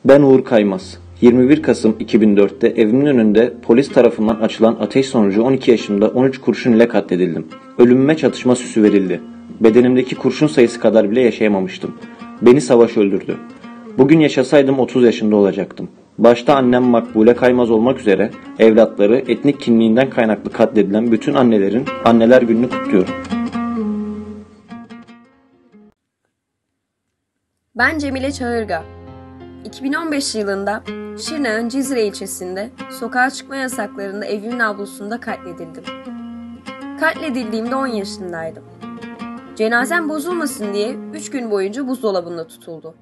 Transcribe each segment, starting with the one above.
Ben Uğur Kaymaz. 21 Kasım 2004'te evimin önünde polis tarafından açılan ateş sonucu 12 yaşımda 13 kurşun ile katledildim. Ölümüme çatışma süsü verildi. Bedenimdeki kurşun sayısı kadar bile yaşayamamıştım. Beni savaş öldürdü. Bugün yaşasaydım 30 yaşında olacaktım. Başta annem Makbule Kaymaz olmak üzere evlatları etnik kimliğinden kaynaklı katledilen bütün annelerin Anneler Günü'nü kutluyorum. Ben Cemile Çağırga. 2015 yılında Şırnak'ın Cizre ilçesinde sokağa çıkma yasaklarında evimin avlusunda katledildim. Katledildiğimde 10 yaşındaydım. Cenazem bozulmasın diye 3 gün boyunca buzdolabında tutuldu.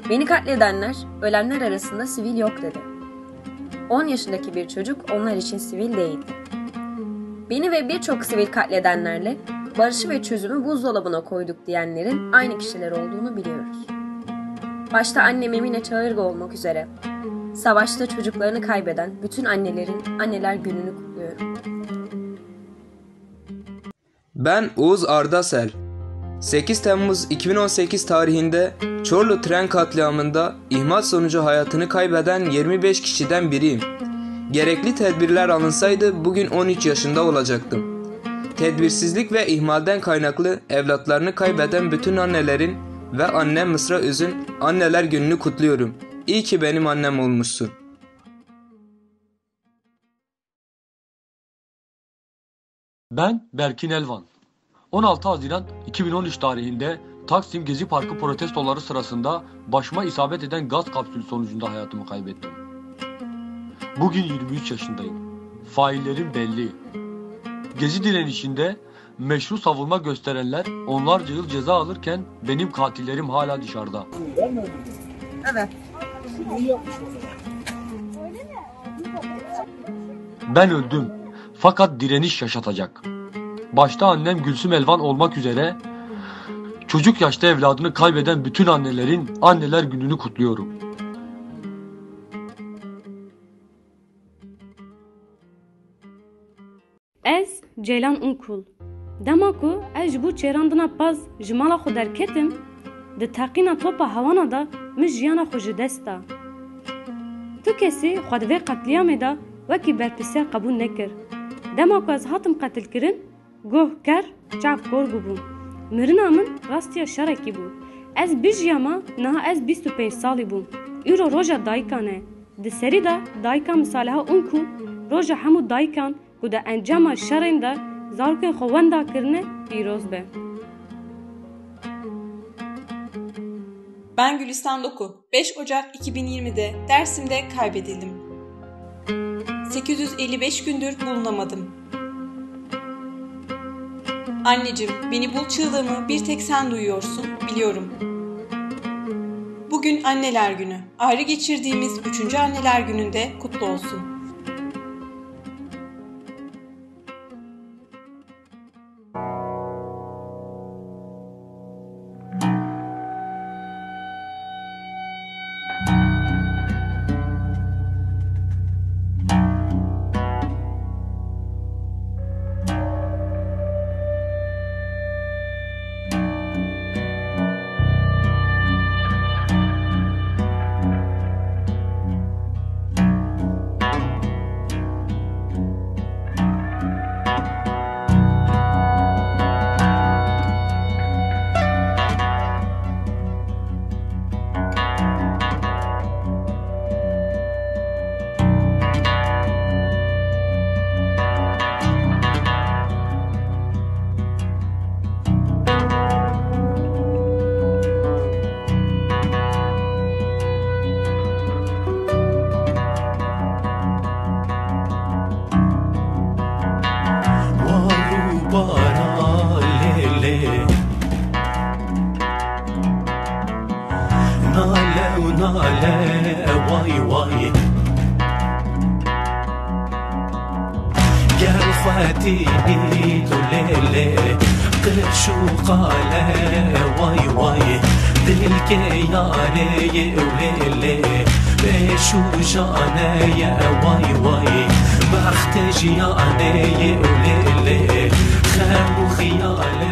Beni katledenler, ölenler arasında sivil yok dedi. 10 yaşındaki bir çocuk onlar için sivil değildi. Beni ve birçok sivil katledenlerle barışı ve çözümü buzdolabına koyduk diyenlerin aynı kişiler olduğunu biliyoruz. Başta annem Emine Çağırga olmak üzere savaşta çocuklarını kaybeden bütün annelerin Anneler Günü'nü kutluyorum. Ben Oğuz Ardasel. 8 Temmuz 2018 tarihinde Çorlu tren katliamında ihmal sonucu hayatını kaybeden 25 kişiden biriyim. Gerekli tedbirler alınsaydı bugün 13 yaşında olacaktım. Tedbirsizlik ve ihmalden kaynaklı evlatlarını kaybeden bütün annelerin ve annem Mısra Üz'ün Anneler Günü'nü kutluyorum. İyi ki benim annem olmuşsun. Ben Berkin Elvan. 16 Haziran 2013 tarihinde Taksim Gezi Parkı protestoları sırasında başıma isabet eden gaz kapsülü sonucunda hayatımı kaybettim. Bugün 23 yaşındayım. Faillerim belli. Gezi direnişinde meşru savunma gösterenler onlarca yıl ceza alırken benim katillerim hala dışarıda. Evet. Ben öldüm. Fakat direniş yaşatacak. Başta annem Gülsüm Elvan olmak üzere çocuk yaşta evladını kaybeden bütün annelerin Anneler Günü'nü kutluyorum. Ez Ceylan Unkul. Dema ku ez ji bo çêrandina paz ji mala xwe derketim, di teqîna topa hewana da min jiyana xwe ji dest da. Tu kesî xwe di vê qetliyamê da wekî berpirsiyar qebûl nekir. Dema ku ez hatim qetilkirin, goh ker çav kor bûbûm. Mirina min rastiya şerekî bû. Ez bijiyama niha ez 25 salî bûm. Îro roja dayikan e. Di serî da dayika misaleha Unkul roja hemû dayikan ku di encama şerên de zarokên xwe wenda kirine pîroz be. Ben Gülistan Doku. 5 Ocak 2020'de Dersim'de kaybedildim. 855 gündür bulunamadım. Anneciğim, beni bul çığlığımı bir tek sen duyuyorsun, biliyorum. Bugün Anneler Günü. Ayrı geçirdiğimiz 3. Anneler Günü'nde kutlu olsun. واي واي قال خواتي ليلي قل شو قال واي واي دلك يا ري وليلي بشو جانا يا واي واي بختج يا وليلي خام خيالي